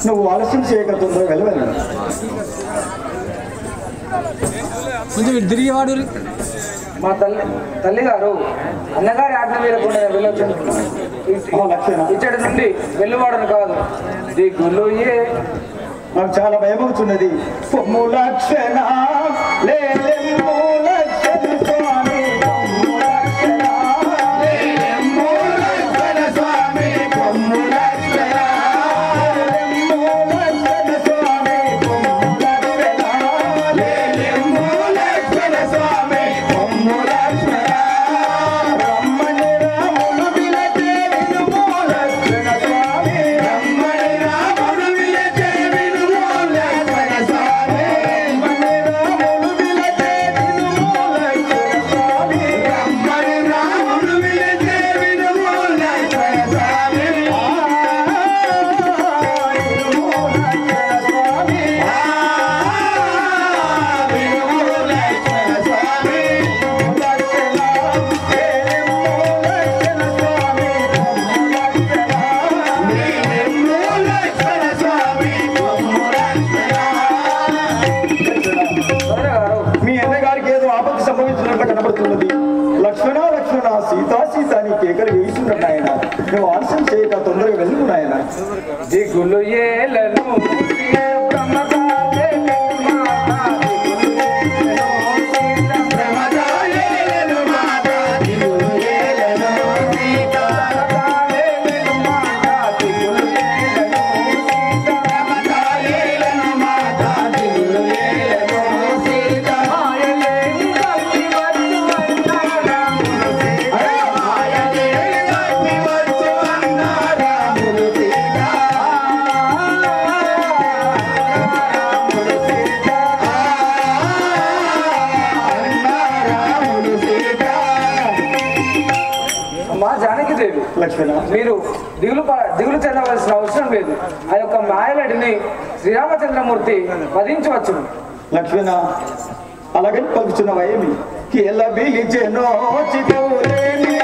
నువ్వు ఆలస్యం చేయక తొందరగా వెళ్ళవలను. కొంచెం తిరిగేవాడు. మా తల్లి గారు అన్నగారి ఆజ్ఞ మీద కూడా వెళ్ళొచ్చు. ఇచ్చటి నుండి వెళ్ళువాడను కాదు. దిగులు ఏ నాకు చాలా భయమవుతున్నది. పొమ్ము లక్షణ లేలెమ్ము లక్షణ స్వామి, పొమ్ము లక్షణ లేలెమ్ము లక్షణ స్వామి, పొమ్ము లక్షణ లేలెమ్ము లక్షణ స్వామి, పొమ్ము లక్షణ లేలెమ్ము లక్షణ స్వామి, పొమ్ము లక్షణ రమ్మని రాముడు పిలిచే వినుము లక్షణ స్వామి, రమ్మని రాముడు పిలిచే వినుము లక్షణ స్వామి, రమ్మని రాముడు పిలిచే వినుము లక్షణ స్వామి, రమ్మని రాముడు పిలిచే వినుము లక్షణ స్వామి, వినుము లక్షణ స్వామి, వినుము లక్షణ స్వామి, మీ అన్నగారికి ఏదో ఆపత్తి సంభవించినట్లు కనబడుతున్నది. లక్ష్మణ లక్ష్మణ సీతా సీత అని కేకలు వేయిస్తున్నట్టు ఆయన. నువ్వు ఆలస్యం చేయక తొందరగా వెళ్ళుకు నాయన. దిగులు ఏలను లక్ష్మణ మీరు దిగులు చెందవలసిన అవసరం లేదు. ఆ యొక్క మాయలడిని శ్రీరామచంద్రమూర్తి వధించవచ్చును. లక్ష్మణ అలాగని పలుకుతున్న వయమి ఎలా బీజనో చితౌలేని